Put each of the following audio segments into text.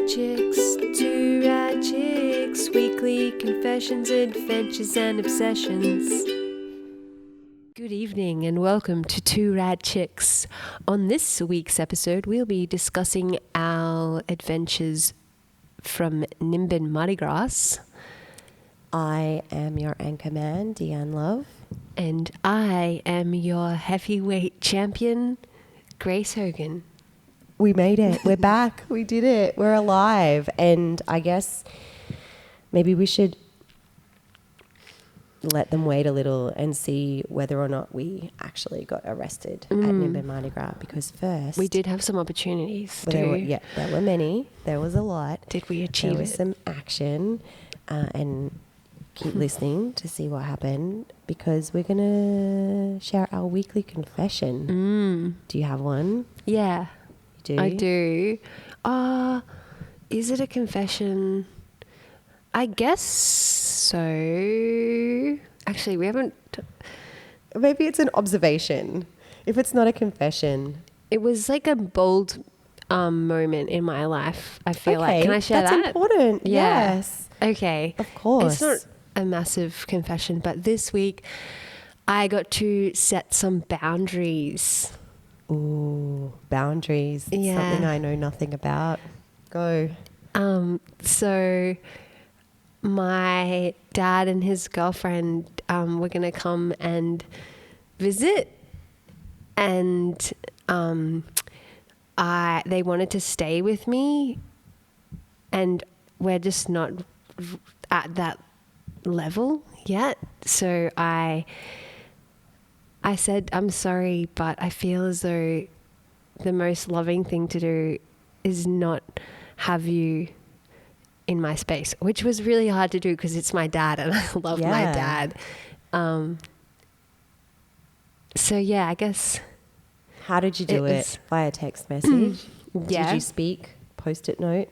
Two rad chicks, weekly confessions, adventures and obsessions. Good evening and welcome to Two Rad Chicks. On this week's episode, we'll be discussing our adventures from Nimbin Mardi Grass. I am your anchorman, Deanne Love. And I am your heavyweight champion, Grace Hogan. We made it. We're back. We did it. We're alive. And I guess maybe we should let them wait a little and see whether or not we actually got arrested at Nimbin Mardi Gras. Because first... We did have some opportunities too. There were many. There was a lot. Did we achieve There was it? some action. And keep listening to see what happened because we're going to share our weekly confession. Do you have one? Yeah. Do? I do. Is it a confession? I guess so. Actually, we haven't... Maybe it's an observation. If it's not a confession. It was like a bold moment in my life, I feel like. Can I share that? That's important. Yeah. Yes. Okay. Of course. It's not a massive confession, but this week I got to set some boundaries. Ooh, boundaries. Yeah. Something I know nothing about. Go. So my dad and his girlfriend were going to come and visit, and they wanted to stay with me, and we're just not at that level yet. So I said, I'm sorry, but I feel as though the most loving thing to do is not have you in my space, which was really hard to do because it's my dad and I love my dad. So yeah, I guess. How did you do it? Via text message? Yeah. Did you speak? Post-it note?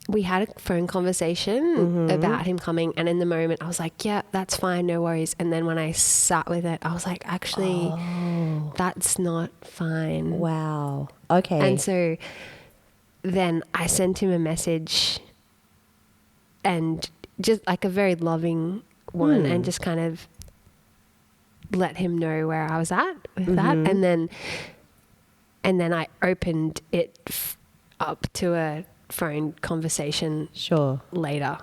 We had a phone conversation about him coming, and in the moment I was like, yeah, that's fine, no worries. And then when I sat with it, I was like, actually, that's not fine. Wow. Okay. And so then I sent him a message, and just like a very loving one, and just kind of let him know where I was at with that. And then I opened it up to a phone conversation later.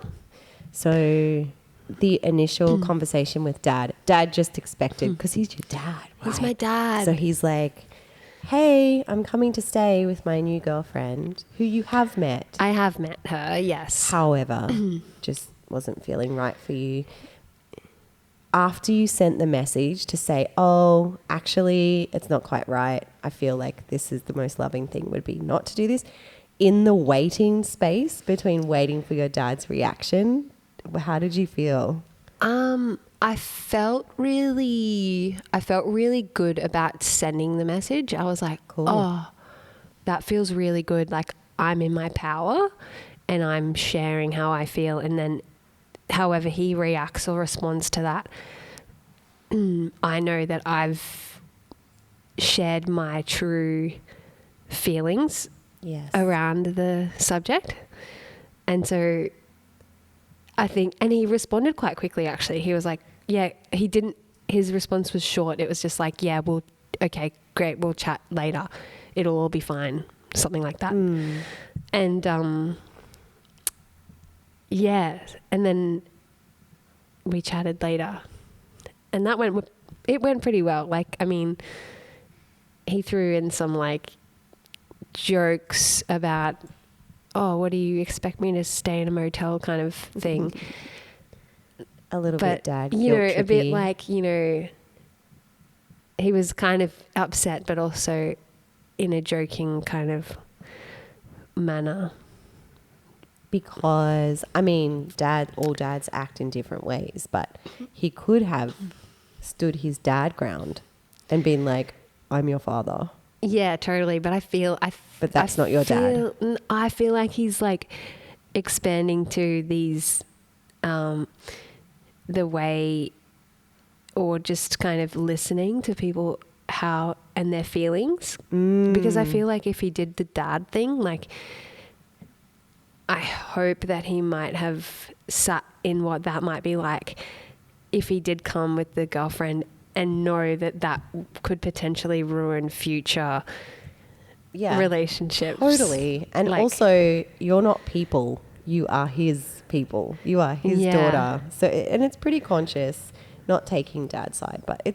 So the initial conversation with dad just expected, because he's your dad, right? He's my dad. So he's like, hey, I'm coming to stay with my new girlfriend who you have met. I have met her, yes. However, just wasn't feeling right for you. After you sent the message to say, oh, actually, it's not quite right. I feel like this is the most loving thing would be not to do this. In the waiting space between waiting for your dad's reaction, how did you feel? I felt really good about sending the message. I was like, cool. Oh, that feels really good. Like I'm in my power and I'm sharing how I feel. And then however he reacts or responds to that, I know that I've shared my true feelings around the subject. And so I think, and he responded quite quickly actually. He was like, yeah, his response was short. It was just like, yeah, okay, great, we'll chat later. It'll all be fine. Something like that. And yeah, and then we chatted later. And it went pretty well. Like, I mean, he threw in some like jokes about, oh, what do you expect me to stay in a motel kind of thing. A little bit, Dad. You know, a bit like, he was kind of upset, but also in a joking kind of manner. Because, I mean, all dads act in different ways, but he could have stood his dad ground and been like, I'm your father. Yeah, totally. But but that's not your dad. I feel like he's like expanding to these, the way, or just kind of listening to people how and their feelings. Because I feel like if he did the dad thing, like I hope that he might have sat in what that might be like if he did come with the girlfriend and know that that could potentially ruin future relationships. Totally. And like, also, you're not people. You are his people. You are his daughter. So, and it's pretty conscious not taking dad's side. But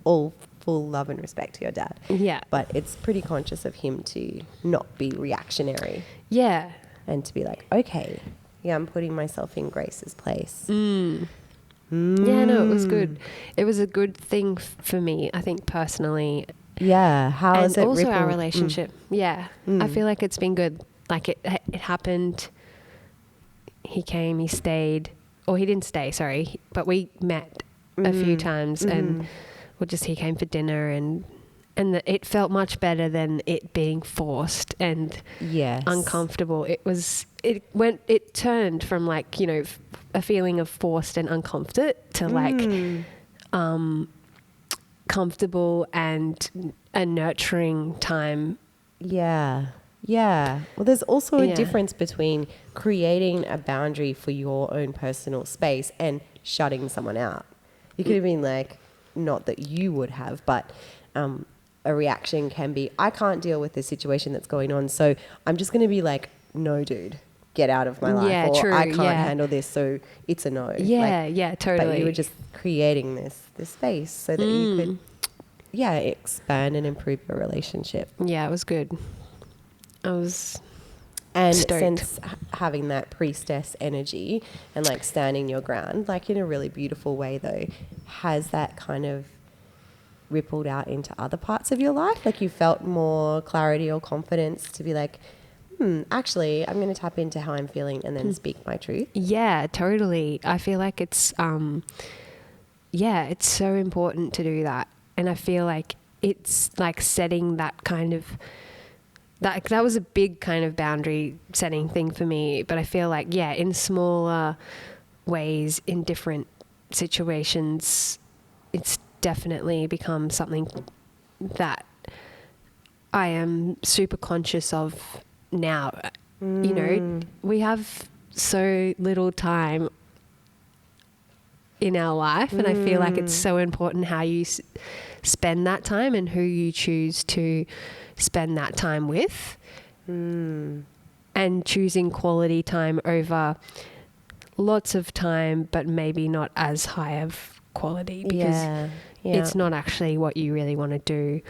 all full love and respect to your dad. Yeah. But it's pretty conscious of him to not be reactionary. Yeah. And to be like, okay, yeah, I'm putting myself in Grace's place. Yeah, no, it was good. It was a good thing for me, I think, personally. Yeah. How is it and also rippled? our relationship. Yeah. I feel like it's been good. Like it happened. He came, he stayed, or he didn't stay, sorry, but we met a few times and he came for dinner and it felt much better than it being forced and uncomfortable. It turned from like, you know, a feeling of forced and uncomfortable to like comfortable and a nurturing time. Yeah. Yeah. Well, there's also a difference between creating a boundary for your own personal space and shutting someone out. You could have been like, not that you would have, but a reaction can be, I can't deal with this situation that's going on, so I'm just going to be like, no, dude, get out of my life. Yeah, or true. I can't handle this, so it's a no. Yeah, totally. But you were just creating this space so that you could, expand and improve your relationship. Yeah, it was good. I was stoked. Since having that priestess energy and like standing your ground, like in a really beautiful way though, has that kind of rippled out into other parts of your life? Like you felt more clarity or confidence to be like, actually, I'm going to tap into how I'm feeling and then speak my truth? Yeah, totally. I feel like it's, it's so important to do that. And I feel like it's like setting that kind of, that was a big kind of boundary setting thing for me. But I feel like, in smaller ways, in different situations, it's definitely become something that I am super conscious of now. You know, we have so little time in our life, and I feel like it's so important how you spend that time and who you choose to spend that time with, and choosing quality time over lots of time but maybe not as high of quality because it's not actually what you really want to do.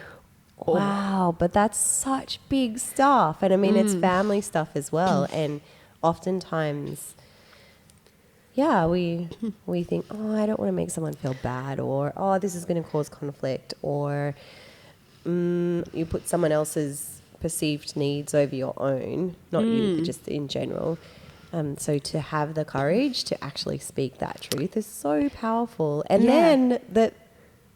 Wow, but that's such big stuff. And I mean, it's family stuff as well. And oftentimes, we think, I don't want to make someone feel bad, or, this is going to cause conflict, or you put someone else's perceived needs over your own, not you, but just in general. So to have the courage to actually speak that truth is so powerful. And then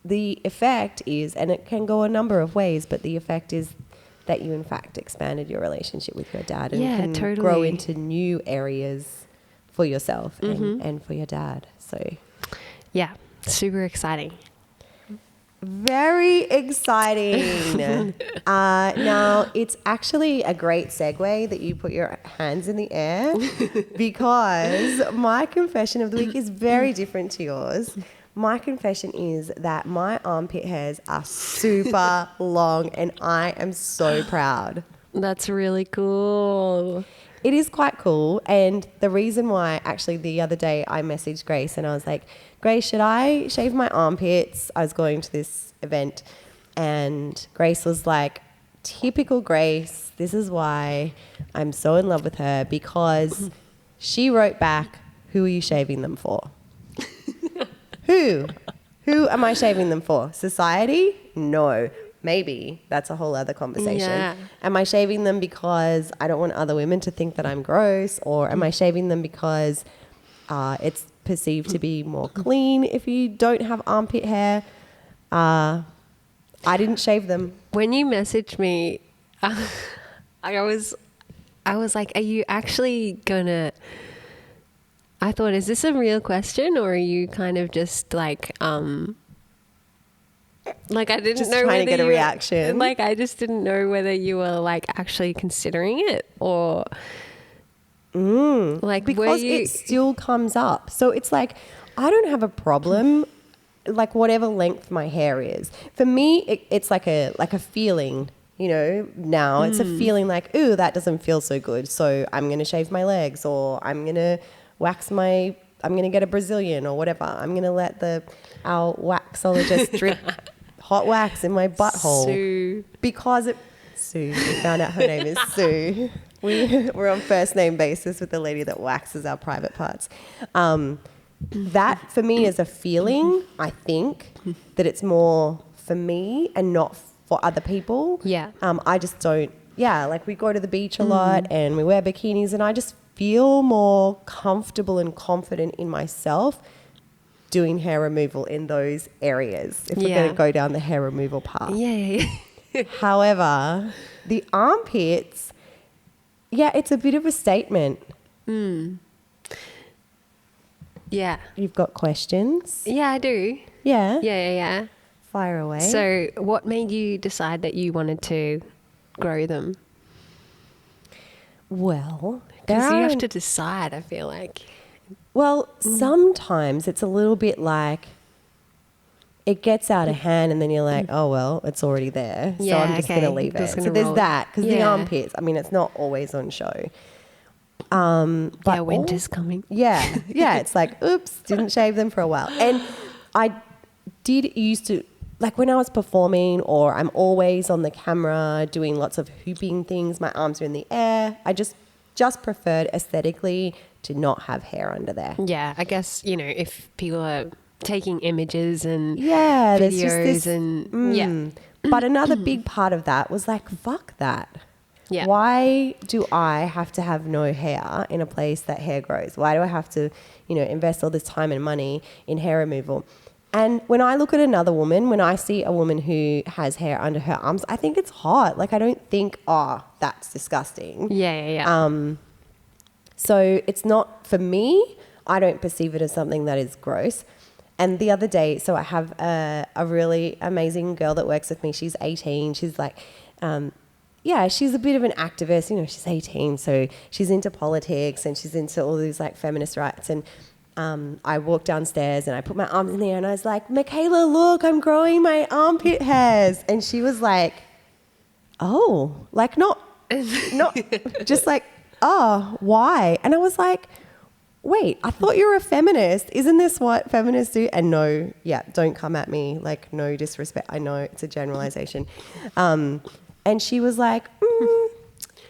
the effect is, and it can go a number of ways, but the effect is that you in fact expanded your relationship with your dad and can grow into new areas for yourself and for your dad. So super exciting. Very exciting. Now, it's actually a great segue that you put your hands in the air because my confession of the week is very different to yours. My confession is that my armpit hairs are super long and I am so proud. That's really cool. It is quite cool. And the reason why, actually, the other day I messaged Grace and I was like, Grace, should I shave my armpits? I was going to this event and Grace was like, typical Grace. This is why I'm so in love with her, because she wrote back, who are you shaving them for? Who am I shaving them for? Society? No. Maybe. That's a whole other conversation. Yeah. Am I shaving them because I don't want other women to think that I'm gross? Or am I shaving them because it's perceived to be more clean if you don't have armpit hair? I didn't shave them. When you messaged me, I was like, are you actually gonna... I thought, is this a real question or are you kind of just like Like I didn't Just know trying to get a you were- reaction. Like I just didn't know whether you were like actually considering it or like were Because you it still comes up. So it's like, I don't have a problem, like whatever length my hair is. For me, it's like a feeling, you know, now it's a feeling like, ooh, that doesn't feel so good. So I'm going to shave my legs, or I'm going to I'm going to get a Brazilian or whatever. I'm going to let our waxologist drip hot wax in my butthole. Sue. Because Sue, we found out her name is Sue. We're on first name basis with the lady that waxes our private parts. That for me is a feeling. I think that it's more for me and not for other people. Yeah. I just don't. Yeah, like we go to the beach a lot and we wear bikinis, and I just feel more comfortable and confident in myself doing hair removal in those areas. If we're going to go down the hair removal path. Yeah. However, the armpits, yeah, it's a bit of a statement. Yeah. You've got questions? Yeah, I do. Yeah. Yeah. Fire away. So what made you decide that you wanted to grow them? Well, Because you have to decide, I feel like. Well, sometimes it's a little bit like it gets out of hand and then you're like, oh, well, it's already there. So I'm just going to leave it. So there's that. Because the armpits, I mean, it's not always on show. But winter's coming. Yeah. It's like, oops, didn't shave them for a while. And I did used to, like when I was performing, or I'm always on the camera doing lots of hooping things, my arms are in the air. I just preferred aesthetically to not have hair under there. Yeah, I guess, you know, if people are taking images and there's just videos this, and But another big part of that was like, fuck that. Yeah. Why do I have to have no hair in a place that hair grows? Why do I have to, you know, invest all this time and money in hair removal? And when I look at another woman, when I see a woman who has hair under her arms, I think it's hot. Like I don't think, oh, that's disgusting. Yeah. So it's not, for me, I don't perceive it as something that is gross. And the other day, so I have a really amazing girl that works with me. She's 18. She's like, she's a bit of an activist. You know, she's 18, so she's into politics and she's into all these like feminist rights. And I walked downstairs and I put my arms in the air and I was like, Michaela, look, I'm growing my armpit hairs. And she was like, oh, like not just like, oh, why? And I was like, wait, I thought you were a feminist. Isn't this what feminists do? And no, don't come at me. Like, no disrespect. I know it's a generalization. And she was like,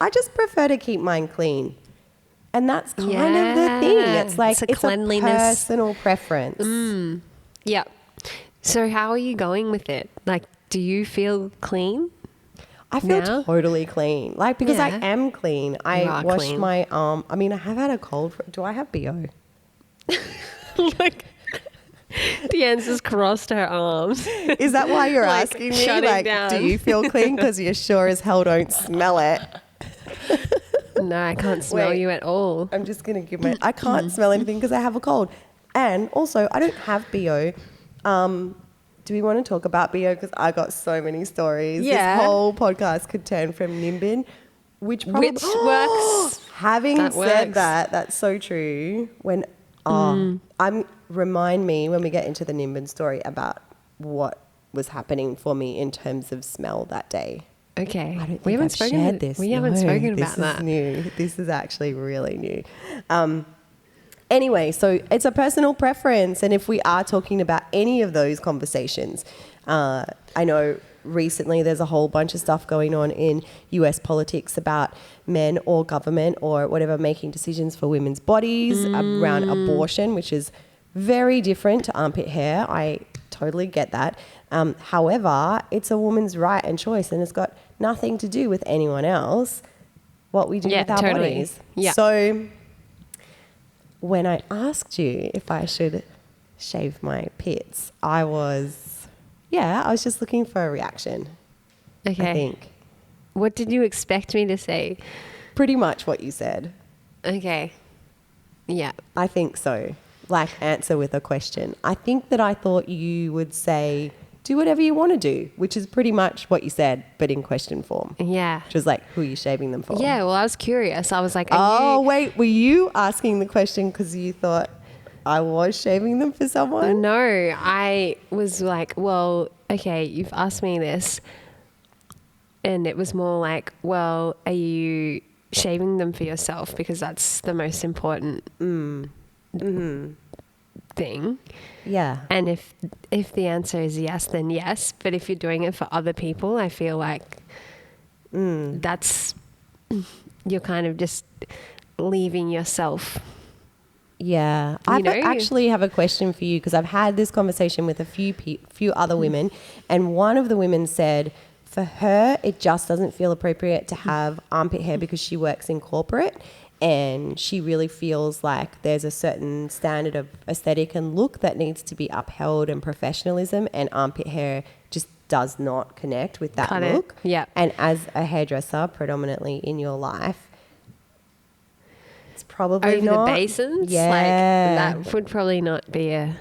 I just prefer to keep mine clean. And that's kind of the thing. It's like, it's a personal preference. Yeah. So how are you going with it? Like, do you feel clean? I feel now? totally clean. Like, because I am clean. I washed clean. my arm. I mean, I have had a cold. Do I have BO? Like, Deanne's crossed her arms. Is that why you're Like, asking me? shutting Like, down. do you feel clean? Because you sure as hell don't smell it. No, I can't smell Wait. you at all. I'm just going to give I can't smell anything because I have a cold. And also, I don't have BO. Do we want to talk about BO? Because I got so many stories. Yeah. This whole podcast could turn from Nimbin, which probably works. Having That said works. that, that's so true. When remind me when we get into the Nimbin story about what was happening for me in terms of smell that day. Okay. I don't We think haven't I've spoken shared this. We haven't No, spoken about this that. is new. This is actually really new. Anyway, so it's a personal preference. And if we are talking about any of those conversations, I know recently there's a whole bunch of stuff going on in US politics about men or government or whatever making decisions for women's bodies around abortion, which is very different to armpit hair. I totally get that. However, it's a woman's right and choice, and it's got nothing to do with anyone else, what we do with our bodies. Yeah. So when I asked you if I should shave my pits, I was just looking for a reaction. Okay. I think. What did you expect me to say? Pretty much what you said. Okay. Yeah. I think so. Like, answer with a question. I think that I thought you would say do whatever you want to do, which is pretty much what you said, but in question form. Yeah. Which was like, who are you shaving them for? Yeah, well, I was curious. I was like, wait, were you asking the question because you thought I was shaving them for someone? No, I was like, well, okay, you've asked me this. And it was more like, well, are you shaving them for yourself? Because that's the most important thing. Yeah. And if the answer is yes, then yes. But if you're doing it for other people, I feel like that's, you're kind of just leaving yourself. Yeah. I actually have a question for you, because I've had this conversation with a few other women, and one of the women said for her, it just doesn't feel appropriate to have armpit hair because she works in corporate. And she really feels like there's a certain standard of aesthetic and look that needs to be upheld, and professionalism, and armpit hair just does not connect with that look. Yeah. And as a hairdresser predominantly in your life, it's probably over not. The basins. Yeah. Like that would probably not be a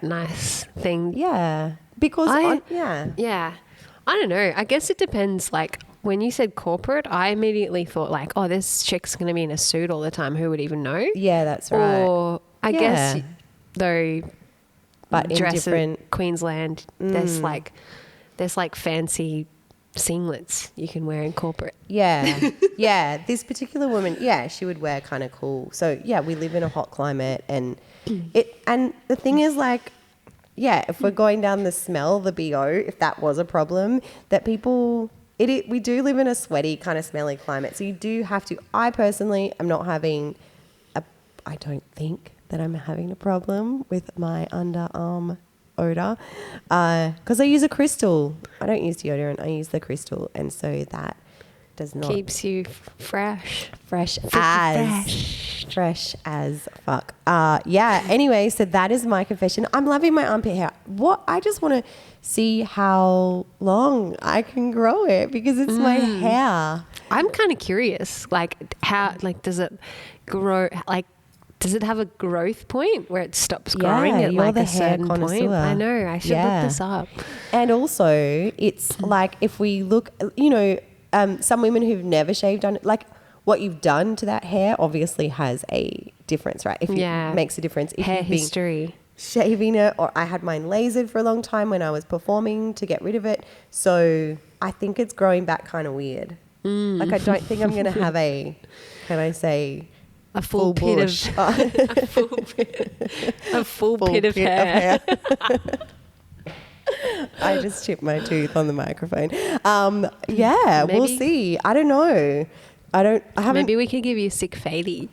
nice thing. Yeah. Because Yeah. I don't know. I guess it depends. Like when you said corporate, I immediately thought like, oh, this chick's going to be in a suit all the time. Who would even know? Yeah, that's right. Or I guess though, but in different Queensland, there's like fancy singlets you can wear in corporate. Yeah. Yeah. This particular woman, she would wear kind of cool. So yeah, we live in a hot climate, and and the thing is like, if we're going down the smell, the BO, if that was a problem, that people, we do live in a sweaty kind of smelly climate. So you do have to, I personally am not having I don't think that I'm having a problem with my underarm odor because I use a crystal. I don't use deodorant, I use the crystal. And so that does not. Keeps you fresh. Fresh as fuck. Anyway, so that is my confession. I'm loving my armpit hair. I just want to see how long I can grow it, because it's my hair. I'm kind of curious, like how, like does it grow, like does it have a growth point where it stops growing at like a certain point? I know, I should look this up. And also it's like, if we look, some women who've never shaved on, like what you've done to that hair obviously has a difference, right? If it makes a difference. If hair history. Shaving it, or I had mine lasered for a long time when I was performing to get rid of it. So I think it's growing back kind of weird. Like I don't think I'm going to have a full pit of a full pit of hair. I just chipped my tooth on the microphone. We'll see. I don't know. I haven't. Maybe we could give you a sick fadey.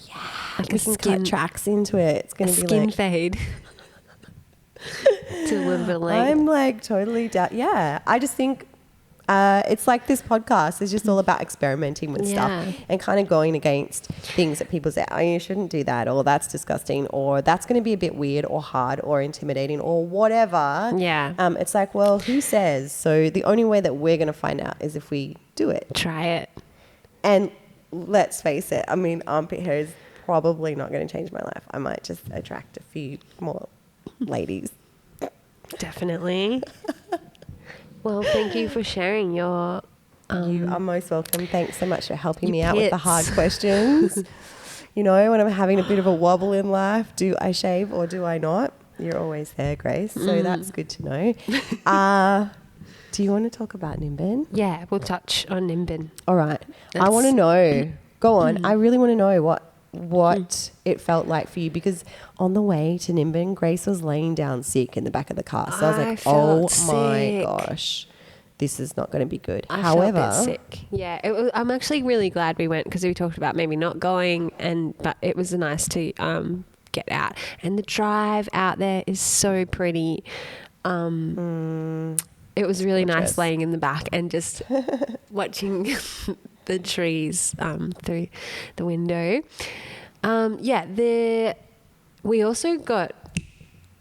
Yeah, like we can cut tracks into it. It's going to be skin like fade. To a little bit of length. I'm like totally down. Yeah, I just think it's like this podcast is just all about experimenting with stuff and kind of going against things that people say, oh, you shouldn't do that, or that's disgusting, or that's going to be a bit weird or hard or intimidating or whatever. Yeah. It's like, well, who says? So the only way that we're going to find out is if we do it. Try it. And let's face it, I mean, armpit hair is probably not going to change my life. I might just attract a few more ladies. Definitely. Well, thank you for sharing your... you are most welcome. Thanks so much for helping me out with the hard questions. When I'm having a bit of a wobble in life, do I shave or do I not? You're always there, Grace. So that's good to know. Do you want to talk about Nimbin? Yeah, we'll touch on Nimbin. All right. I want to know. Go on. I really want to know what it felt like for you, because on the way to Nimbin, Grace was laying down sick in the back of the car. So I was like, oh my gosh, this is not going to be good. However, felt a bit sick. Yeah, I'm actually really glad we went, because we talked about maybe not going, but it was nice to get out. And the drive out there is so pretty. It was really nice laying in the back and just watching the trees through the window. We also got,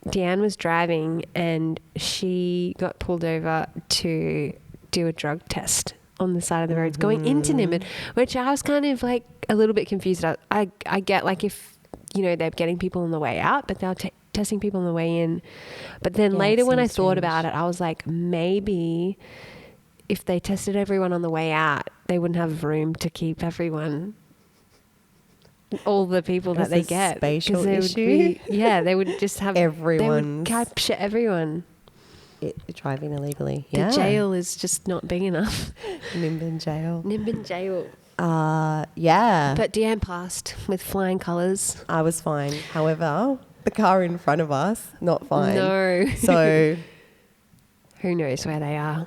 Deanne was driving and she got pulled over to do a drug test on the side of the roads going into Nimbin, which I was kind of like a little bit confused about. I get like if, they're getting people on the way out, but they'll testing people on the way in. But then Yeah, later it when I seems thought strange. about it, I was like, maybe if they tested everyone on the way out, they wouldn't have room to keep everyone, all the people that That's they a get. spatial 'Cause they issue? would they would just have, they would Everyone's capture everyone. driving illegally. The Yeah. jail is just not big enough. Nimbin jail. Nimbin jail. Yeah. But Deanne passed with flying colours. I was fine. However, the car in front of us, not fine. No. So, Who knows where they are?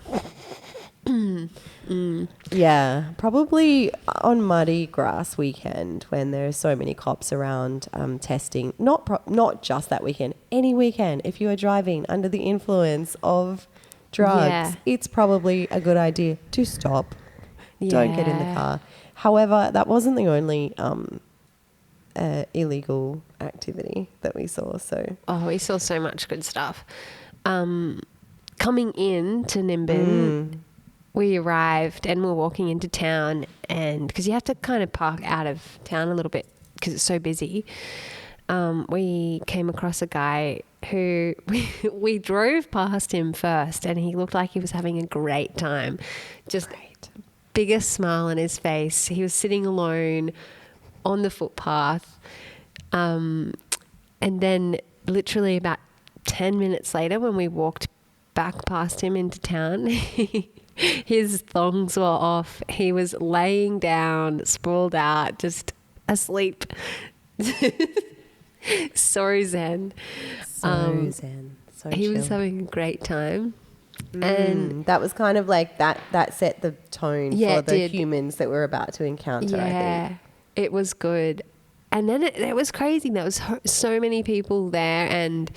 yeah, probably on Mardi Grass weekend when there are so many cops around testing. Not just that weekend. Any weekend, if you are driving under the influence of drugs, Yeah. it's probably a good idea to stop. Don't get in the Yeah. car. However, that wasn't the only illegal activity that we saw. So Oh, we saw so much good stuff. Coming in to Nimbin, we arrived and we're walking into town, and because you have to kind of park out of town a little bit because it's so busy, we came across a guy who we drove past him first, and he looked like he was having a great time. Just biggest smile on his face. He was sitting alone on the footpath. And then literally about 10 minutes later, when we walked back past him into town, his thongs were off. He was laying down, sprawled out, just asleep. So zen. so zen. So He was chill. having a great time. And that was kind of like that set the tone Yeah, for it the did. humans that we're about to encounter, I think. it was good. And then it was crazy. There was so many people there, and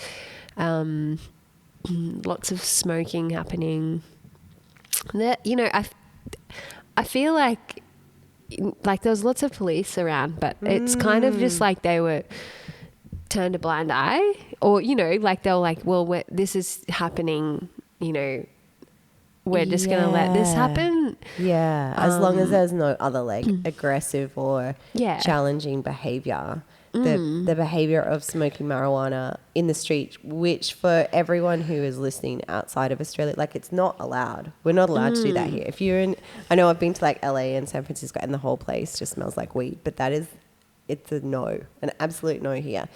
lots of smoking happening. That, you know, I feel like there was lots of police around, but it's kind of just like they were turned a blind eye, or, you know, like they were like, well, this is happening, you know, we're just going to let this Yeah. happen. Yeah, as long as there's no other like aggressive or Yeah. challenging behavior. The behavior of smoking marijuana in the street, which for everyone who is listening outside of Australia, like it's not allowed. We're not allowed to do that here. If you're in, I know I've been to like LA and San Francisco, and the whole place just smells like weed, but it's a no, an absolute no here.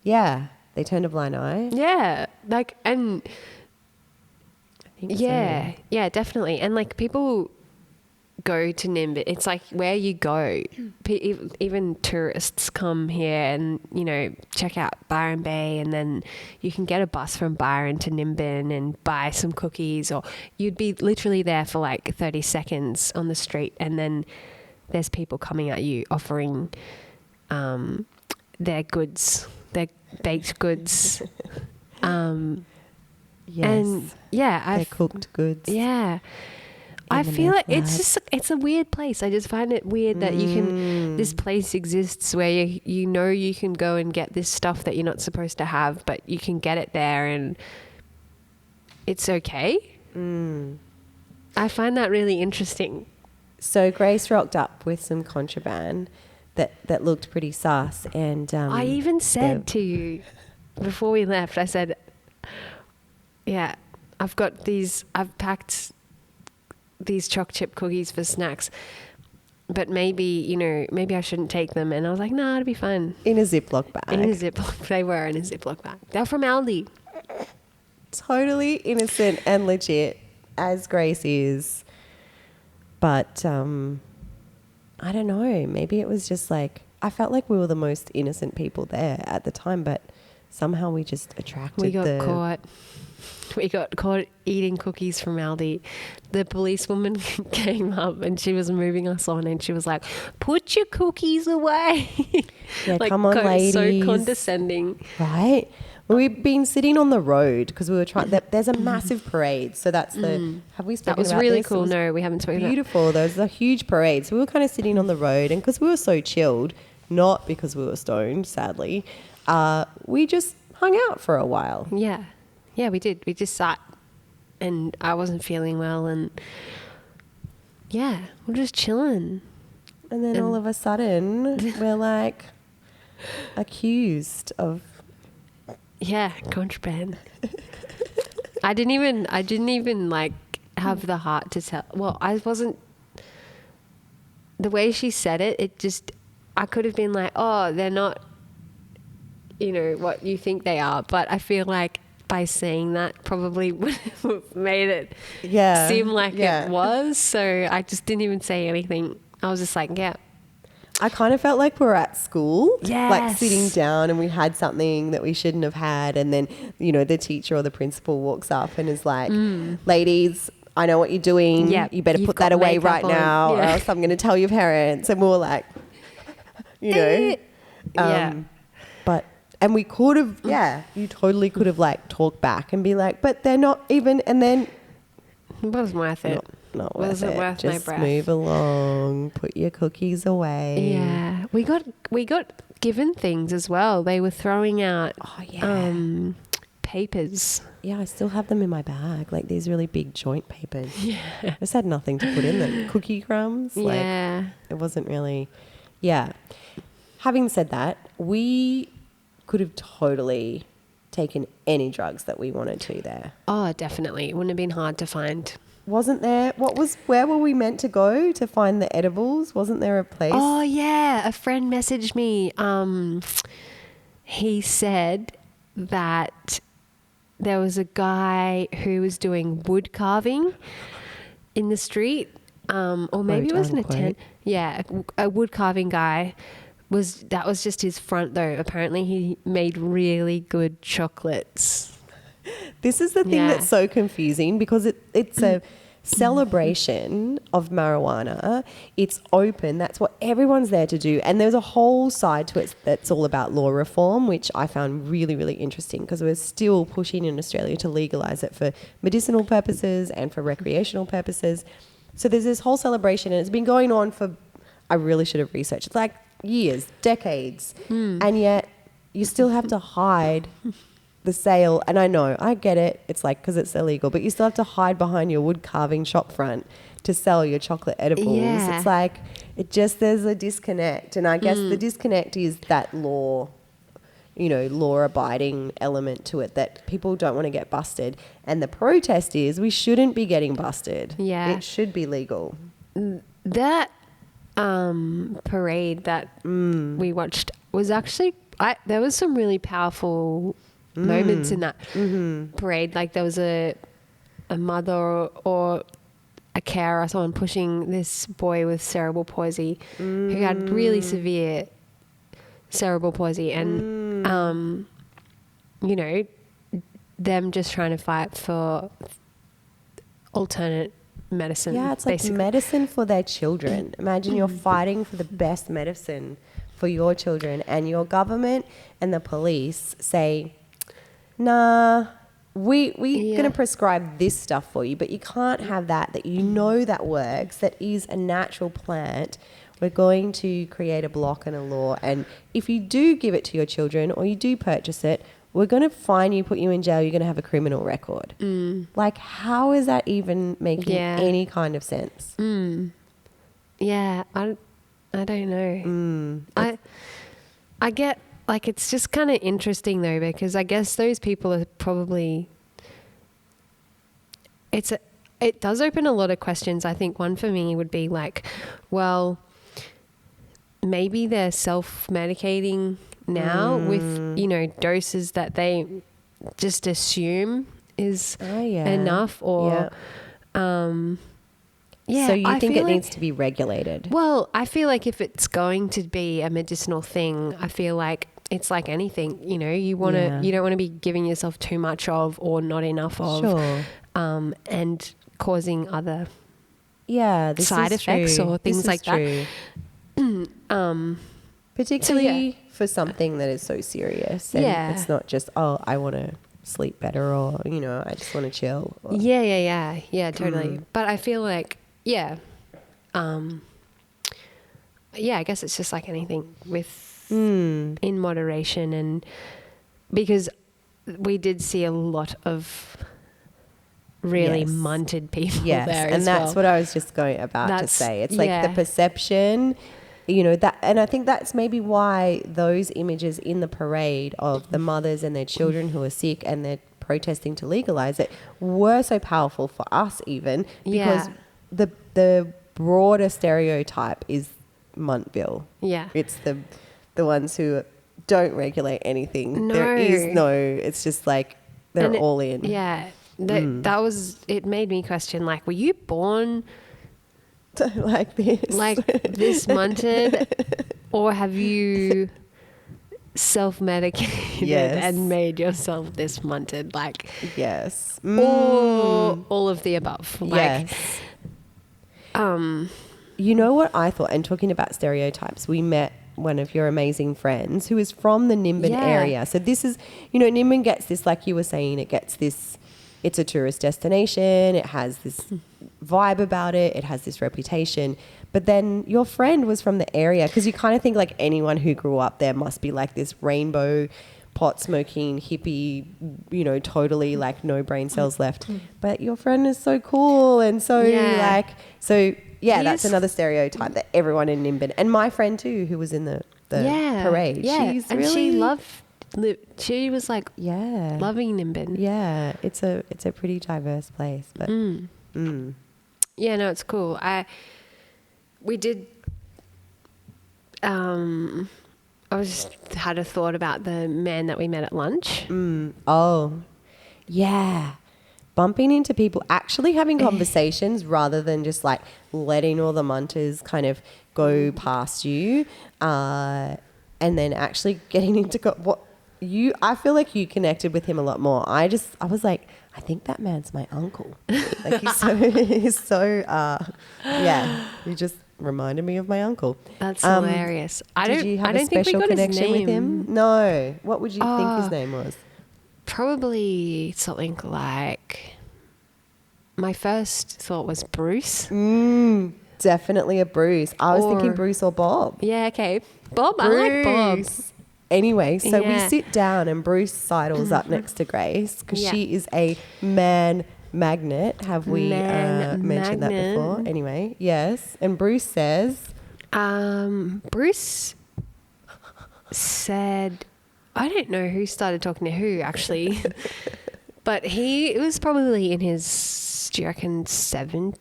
Yeah, they turned a blind eye. Yeah. Like, and I think yeah, so. yeah, definitely. And like people go to Nimbin. It's like where you go. Even tourists come here and, you know, check out Byron Bay, and then you can get a bus from Byron to Nimbin and buy some cookies, or you'd be literally there for like 30 seconds on the street, and then there's people coming at you offering their goods, their baked goods. Yes. And yeah, They're cooked goods. yeah. I the feel like meth lab. it's a weird place. I just find it weird that this place exists where you know you can go and get this stuff that you're not supposed to have, but you can get it there and it's okay. I find that really interesting. So Grace rocked up with some contraband that looked pretty sus, and I even said to you before we left, I said, yeah, I've packed these choc chip cookies for snacks, but maybe I shouldn't take them. And I was like, no, it'll be fine. in a Ziploc bag. In a Ziploc. They were in a Ziploc bag. They're from Aldi. Totally innocent and legit, as Grace is. But I don't know. Maybe it was just like, I felt like we were the most innocent people there at the time, but somehow we just attracted We got caught. We got caught eating cookies from Aldi. The policewoman came up and she was moving us on, and she was like, put your cookies away. Yeah, like, come on, ladies. So condescending. Right? Well, we've been sitting on the road because we were trying. There's a massive parade, so that's the. Have we spoken That was about really this? It cool. was No, we haven't spoken about it. beautiful. There was a huge parade, so we were kind of sitting on the road, and because we were so chilled, not because we were stoned, sadly, we just hung out for a while. Yeah. Yeah, we did. We just sat, and I wasn't feeling well, and yeah, we're just chilling. And then all of a sudden, we're like accused of Yeah, contraband. I didn't even like have the heart to tell. Well, I wasn't. The way she said it, I could have been like, oh, they're not, what you think they are. But I feel like by saying that probably would have made it seem like it was. So I just didn't even say anything. I was just like, yeah. I kind of felt like we were at school, Yes. like sitting down and we had something that we shouldn't have had. And then, the teacher or the principal walks up and is like, ladies, I know what you're doing. Yep, You better you've put got that away makeup right on." now or Yeah. else I'm going to tell your parents. And we were like, Yeah. And we could have, you totally could have like talked back and be like, but they're not even, and then. It wasn't worth it. Not worth Wasn't it. worth my Just breath. move along, put your cookies away. Yeah. We got given things as well. They were throwing out papers. Yeah, I still have them in my bag, like these really big joint papers. Yeah. I just had nothing to put in them. Cookie crumbs. Yeah. Like, it wasn't really, yeah. Having said that, we could have totally taken any drugs that we wanted to there. Oh, definitely. It wouldn't have been hard to find. Wasn't there, where were we meant to go to find the edibles? Wasn't there a place? Oh, yeah. A friend messaged me. He said that there was a guy who was doing wood carving in the street. Or maybe it wasn't a tent. Yeah, a wood carving guy. That was just his front though. Apparently he made really good chocolates. This is the thing that's so confusing because it's a celebration of marijuana. It's open. That's what everyone's there to do. And there's a whole side to it that's all about law reform, which I found really, really interesting because we're still pushing in Australia to legalise it for medicinal purposes and for recreational purposes. So there's this whole celebration and it's been going on for, I really should have researched. It's like years, decades. And yet you still have to hide the sale. And I know, I get it. It's like, because it's illegal, but you still have to hide behind your wood carving shop front to sell your chocolate edibles. Yeah. It's like, there's a disconnect. And I guess the disconnect is that law abiding element to it, that people don't want to get busted. And the protest is we shouldn't be getting busted. Yeah. It should be legal. That parade that we watched was actually, there was some really powerful moments in that parade. Like there was a mother or a carer or someone pushing this boy with cerebral palsy who had really severe cerebral palsy and them just trying to fight for alternate medicine. Yeah, it's like medicine for their children. Imagine you're fighting for the best medicine for your children and your government and the police say, nah, we're going to prescribe this stuff for you, but you can't have that that works, that is a natural plant. We're going to create a block and a law. And if you do give it to your children or you do purchase it, we're going to fine you, put you in jail, you're going to have a criminal record. Like, how is that even making any kind of sense? Yeah, I don't know. I get, like, it's just kind of interesting though, because I guess those people are probably, it does open a lot of questions. I think one for me would be like, well, maybe they're self-medicating now with, doses that they just assume is enough or, So you think it needs to be regulated? Well, I feel like if it's going to be a medicinal thing, I feel like it's like anything, you don't want to be giving yourself too much of or not enough of, and causing other side effects or things like that. Particularly for something that is so serious. And it's not just, I want to sleep better or, I just want to chill. Or, Yeah, totally. But I feel like, I guess it's just like anything with in moderation, and because we did see a lot of really munted people there as and that's what I was just going about to say. It's like the perception you know, that, and I think that's maybe why those images in the parade of the mothers and their children who are sick and they're protesting to legalize it were so powerful for us, even because the broader stereotype is Montville. Yeah. It's the ones who don't regulate anything. No. There is no, it's just like they're all in. Yeah. That was, it made me question, like, were you born like this? Like this munted, or have you self-medicated and made yourself this munted? Like, yes. Or all of the above. Like, yes. You know what I thought, and talking about stereotypes, we met one of your amazing friends who is from the Nimbin area. So this is, you know, Nimbin gets this, like you were saying, it gets this, it's a tourist destination, it has this vibe about it, it has this reputation. But then your friend was from the area, because you kind of think like anyone who grew up there must be like this rainbow pot smoking hippie, you know, totally like no brain cells left. But your friend is so cool and so that's another stereotype that everyone in Nimbin, and my friend too, who was in the parade. Yeah, she's and she was like loving Nimbin. Yeah, it's a pretty diverse place, but yeah, no, it's cool. We did. I just had a thought about the man that we met at lunch. Oh, yeah. Bumping into people, actually having conversations rather than just like letting all the munters kind of go past you, and then actually getting into I feel like you connected with him a lot more. I was like, I think that man's my uncle. Like he's so you just reminded me of my uncle. That's hilarious. Did you have a special connection with him? No. What would you think his name was? Probably something like, my first thought was Bruce. Definitely a Bruce. I was thinking Bruce or Bob. Yeah, okay. Bob, Bruce. I like Bob. Anyway, so we sit down and Bruce sidles up next to Grace because she is a man magnet. Have we mentioned that before? Anyway, yes. And Bruce says... Bruce said... I don't know who started talking to who, actually. But it was probably in his, do you reckon, 70s?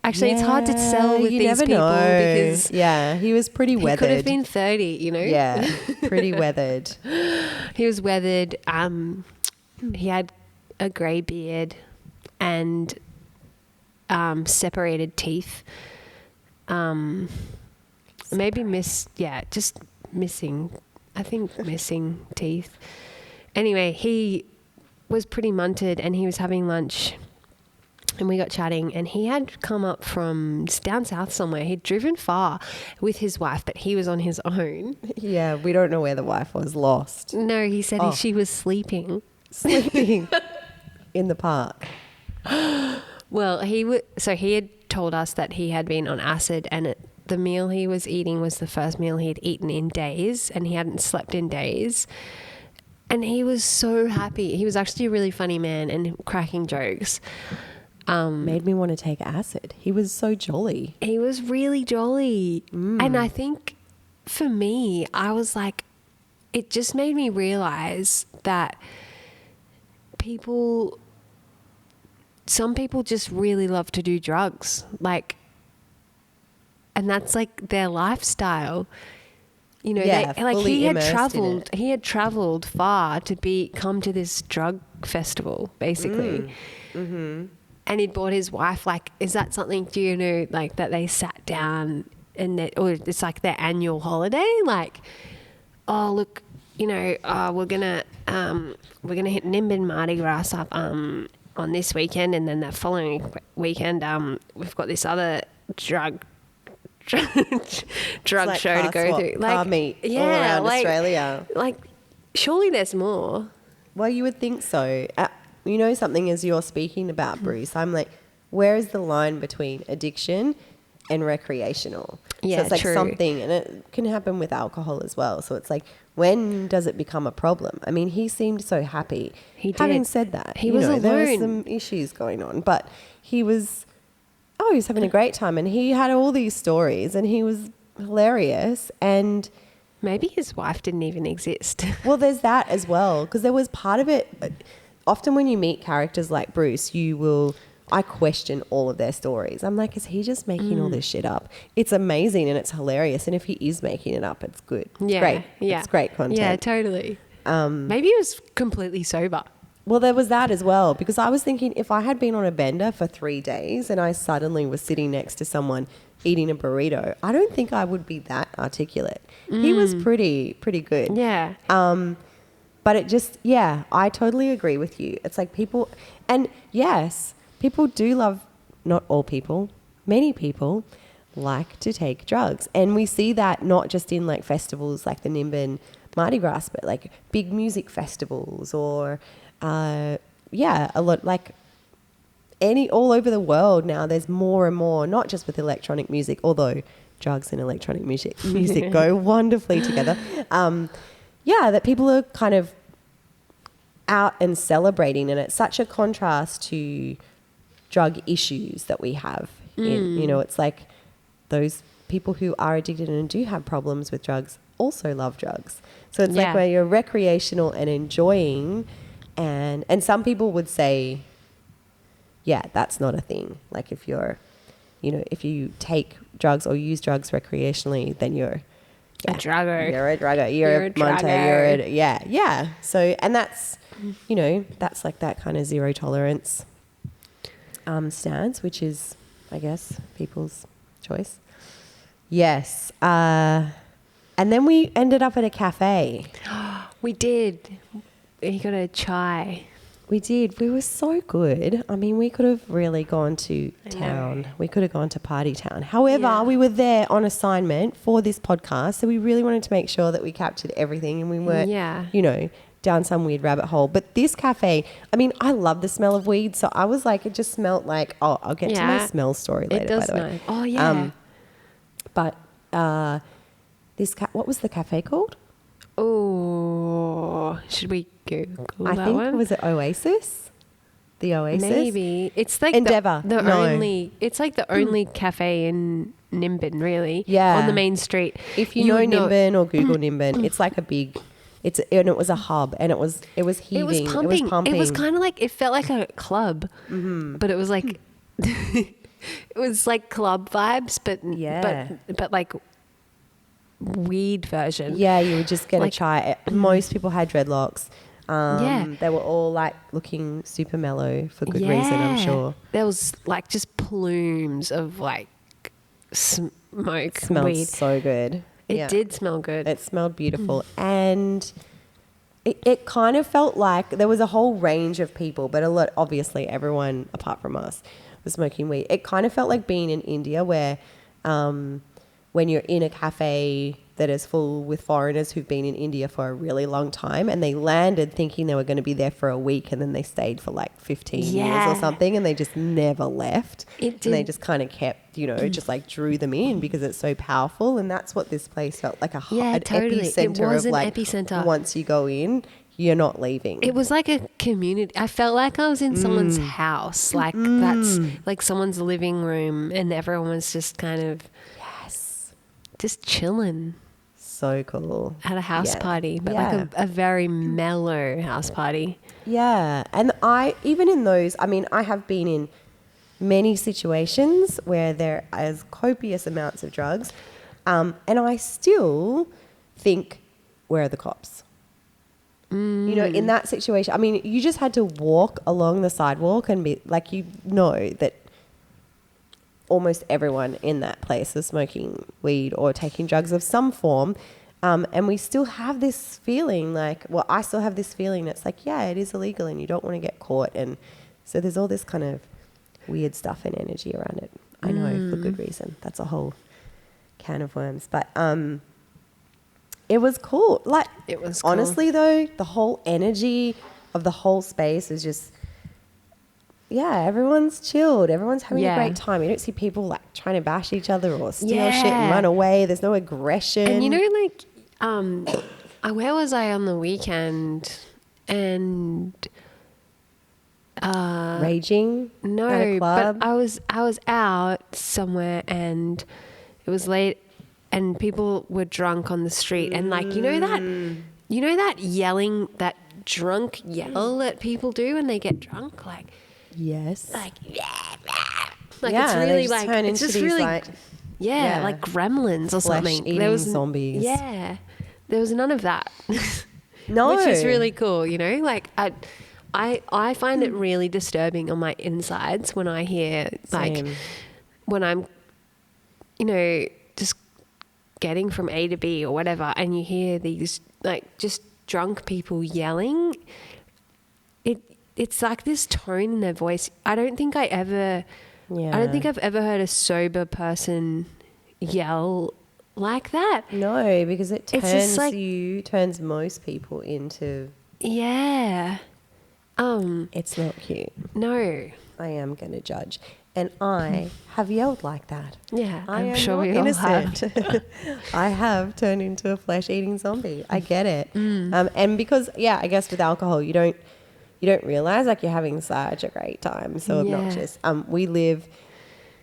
Actually, it's hard to tell with these people because... Yeah, he was pretty weathered. He could have been 30, you know? Yeah, pretty weathered. He was weathered. He had a grey beard and separated teeth. Maybe just missing... I think missing teeth. Anyway, he was pretty munted and he was having lunch and we got chatting, and he had come up from down south somewhere. He'd driven far with his wife, but he was on his own. Yeah, we don't know where the wife was, lost. No, he said she was sleeping. Sleeping in the park. Well, he had told us that he had been on acid, and the meal he was eating was the first meal he'd eaten in days, and he hadn't slept in days. And he was so happy. He was actually a really funny man and cracking jokes. Made me want to take acid. He was so jolly. He was really jolly. And I think for me, I was like, it just made me realize that some people just really love to do drugs. Like, and that's like their lifestyle. You know, he had traveled far to come to this drug festival, basically. And he'd bought his wife, like, is that something, do you know, like that they sat down and or it's like their annual holiday? Like, oh, look, you know, we're gonna hit Nimbin Mardi Grass up on this weekend, and then the following weekend we've got this other drug show to go through. Like, car meet all around Australia. Like, surely there's more. Well, you would think so. You know something, as you're speaking about, Bruce, I'm like, where is the line between addiction and recreational? Yeah, so it's like true. something, and it can happen with alcohol as well. So it's like, when does it become a problem? I mean, he seemed so happy. He did. Having said that, he was alone. There were some issues going on, but he was having a great time, and he had all these stories, and he was hilarious. And Maybe his wife didn't even exist. well, there's that as well, because there was part of it. Often when you meet characters like Bruce, I question all of their stories. I'm like, is he just making all this shit up? It's amazing and it's hilarious. And if he is making it up, it's good. It's great. Yeah. It's great content. Yeah, totally. Maybe he was completely sober. Well, there was that as well, because I was thinking if I had been on a bender for 3 days and I suddenly was sitting next to someone eating a burrito, I don't think I would be that articulate. He was pretty good. Yeah. But it just, I totally agree with you. It's like people, and yes, people do love, not all people, many people like to take drugs. And we see that not just in like festivals like the Nimbin Mardi Grass, but like big music festivals or, a lot like all over the world now. There's more and more, not just with electronic music, although drugs and electronic music go wonderfully together. That people are kind of out and celebrating, and it's such a contrast to drug issues that we have. It's like those people who are addicted and do have problems with drugs also love drugs. So it's like where you're recreational and enjoying, and some people would say, that's not a thing. Like if you take drugs or use drugs recreationally, then you're a drugger. You're a drugger. You're a munter. So, and that's, that's like that kind of zero tolerance stance, which is, I guess, people's choice. Yes. And then we ended up at a cafe. We did. We got a chai. We did. We were so good. I mean, we could have really gone to town. We could have gone to Party Town. However, we were there on assignment for this podcast, so we really wanted to make sure that we captured everything and we weren't, down some weird rabbit hole. But this cafe, I mean, I love the smell of weed, so I was like, it just smelled like, I'll get to my smell story later, it does by the way. know. Oh, yeah. But what was the cafe called? Oh, should we Google that I think, one? was it Oasis? The Oasis? Maybe. It's like Endeavour. It's like the only cafe in Nimbin, really. Yeah. On the main street. If you know Nimbin or Google Nimbin, it's like a big, and it was a hub, and it was heaving. It was pumping. It was kind of like, it felt like a club, but it was like, it was like club vibes, but like weed version. Yeah, you would just get a chai. Most people had dreadlocks. They were all like looking super mellow for good reason, I'm sure. There was like just plumes of like smoke. Smelled weed. So good. It did smell good. It smelled beautiful. And it kind of felt like there was a whole range of people, but obviously everyone apart from us was smoking weed. It kind of felt like being in India where when you're in a cafe that is full with foreigners who've been in India for a really long time, and they landed thinking they were going to be there for a week, and then they stayed for like 15 years or something, and they just never left. And they just kind of kept, just like drew them in because it's so powerful. And that's what this place felt like, an epicenter it was of like, epicenter. Once you go in, you're not leaving. It was like a community. I felt like I was in someone's house, like that's like someone's living room, and everyone was just kind of just chilling. So cool. At a house party, but like a very mellow house party. Yeah. And even in those, I mean, I have been in many situations where there is copious amounts of drugs, and I still think, where are the cops? In that situation, I mean, you just had to walk along the sidewalk and be like, that almost everyone in that place is smoking weed or taking drugs of some form. And we still have this feeling I still have this feeling that's like, it is illegal and you don't want to get caught. And so there's all this kind of weird stuff and energy around it. I know, for good reason. That's a whole can of worms. But it was cool. Like, it was cool. Honestly, though, the whole energy of the whole space is just, everyone's chilled. Everyone's having a great time. You don't see people like trying to bash each other or steal shit and run away. There's no aggression. And where was I on the weekend? And raging? No, at a club? but I was out somewhere and it was late and people were drunk on the street, and like you know that yelling, that drunk yell that people do when they get drunk, like Yes. like it's they really just like turn it's into just these really like like gremlins or something. flesh-eating zombies. Yeah, there was none of that. No. Which is really cool, you know. Like I find it really disturbing on my insides when I hear like Same. when I'm, you know, just getting from A to B or whatever, and you hear these like just drunk people yelling. It's like this tone in their voice. I don't think I've ever heard a sober person yell like that. No, because it It's just like, turns most people into. yeah. It's not cute. No. I am going to judge. And I have yelled like that. Yeah, I I'm am sure not we all innocent. I have turned into a flesh-eating zombie. I get it. And because, I guess with alcohol, you don't realize like you're having such a great time. So obnoxious. We live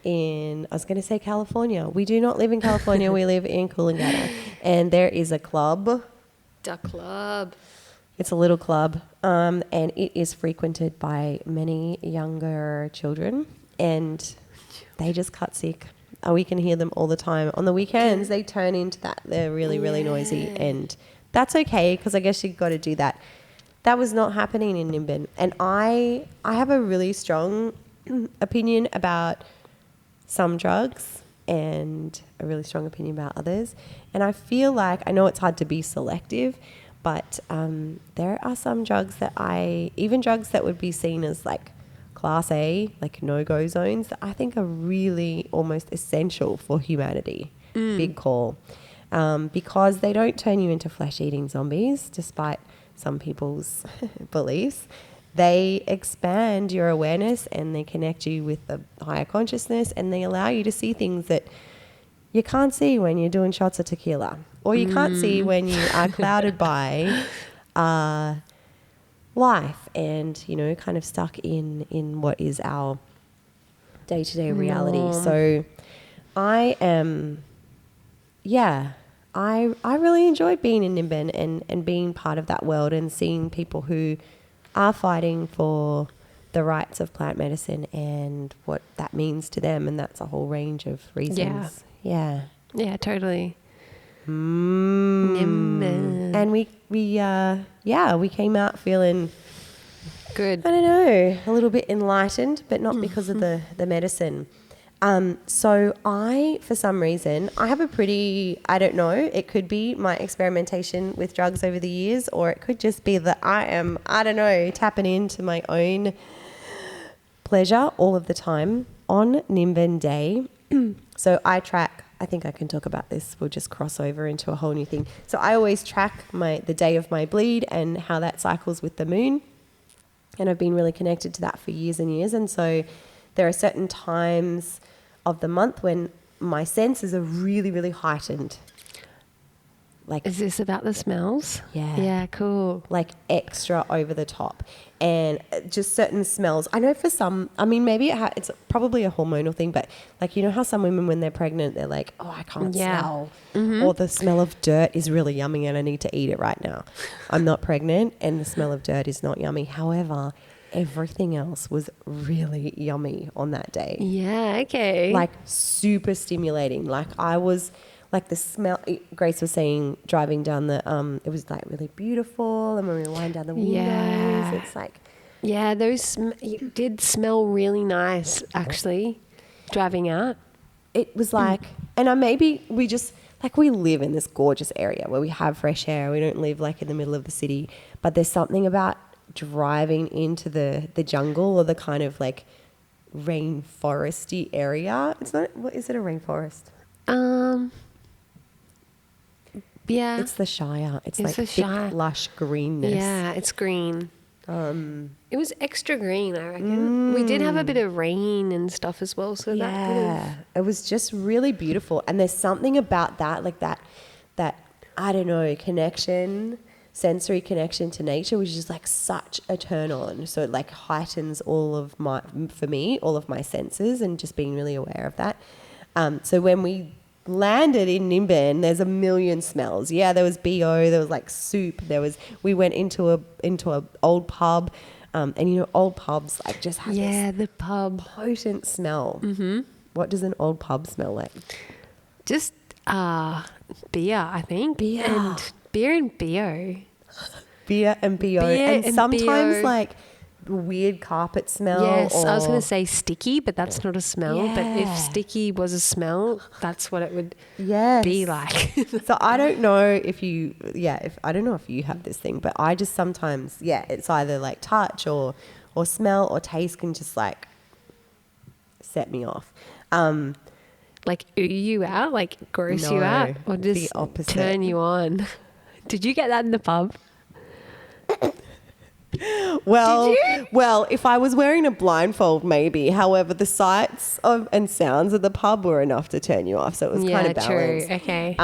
in, I was going to say California. We do not live in California. We live in Coolangatta. And there is a club. The club. It's a little club, and it is frequented by many younger children, and they just cut sick. We can hear them all the time. On the weekends, they turn into that. They're really, really noisy, and that's okay because I guess you've got to do that. That was not happening in Nimbin, and I have a really strong opinion about some drugs and a really strong opinion about others, and I feel like I know it's hard to be selective. But there are some drugs even drugs that would be seen as like class A, like no-go zones, that I think are really almost essential for humanity. Big call. Because they don't turn you into flesh-eating zombies, despite some people's beliefs. They expand your awareness and they connect you with a higher consciousness and they allow you to see things that you can't see when you're doing shots of tequila, or you can't see when you are clouded by life and, you know, kind of stuck in what is our day-to-day reality. So I am, I really enjoyed being in Nimbin and being part of that world and seeing people who are fighting for the rights of plant medicine and what that means to them. And that's a whole range of reasons. Yeah, totally. Nimbin. And we came out feeling good. I don't know, a little bit enlightened, but not because of the medicine. So for some reason, I have a pretty, I don't know, it could be my experimentation with drugs over the years, or it could just be that I am, I don't know, tapping into my own pleasure all of the time on Nimbin Day. So I think I can talk about this. We'll just cross over into a whole new thing. So I always track the day of my bleed and how that cycles with the moon. And I've been really connected to that for years and years. And so there are certain times of the month when my senses are really, really heightened. Like, is this about the smells? Yeah. Yeah, cool. Like extra over the top. And just certain smells. I know for some, I mean, maybe it's probably a hormonal thing, but like, you know how some women when they're pregnant, they're like, oh, I can't smell. Mm-hmm. Or the smell of dirt is really yummy and I need to eat it right now. I'm not pregnant and the smell of dirt is not yummy. However, everything else was really yummy on that day. Yeah, okay. Like super stimulating. Like I was... Like the smell, Grace was saying, driving down it was like really beautiful. And when we wind down the windows, it's like. Yeah, it did smell really nice, actually, driving out. It was like, and maybe we just, like we live in this gorgeous area where we have fresh air. We don't live like in the middle of the city. But there's something about driving into the jungle or the kind of like rainforesty area. It's not, what is it, a rainforest? Yeah. It's the Shire. It's like thick, lush greenness. Yeah, it's green. It was extra green, I reckon. We did have a bit of rain and stuff as well. So it was just really beautiful. And there's something about that, like that, I don't know, sensory connection to nature, which is like such a turn on. So it like heightens all of my senses and just being really aware of that. So when we landed in Nimbin, there's a million smells. Yeah, there was BO, there was like soup, we went into a old pub, and you know, old pubs like just have this the pub. potent smell. Mm-hmm. What does an old pub smell like? Just beer, I think. Beer. And beer and BO. Beer and BO. Beer and sometimes BO. like weird carpet smell. Yes, I was or- going to say sticky, but that's not a smell. But if Yeah. sticky was a smell, that's what it would Yes. be like. So I don't know if I don't know if you have this thing, but I just sometimes, it's either like touch or smell or taste can just like set me off. Like ooh you out, like gross you No, out, or the just opposite. turn you on. Did you get that in the pub? Well, Did you? well, if I was wearing a blindfold, maybe. However, the sights and sounds of the pub were enough to turn you off, so it was kind of balanced. True. Okay.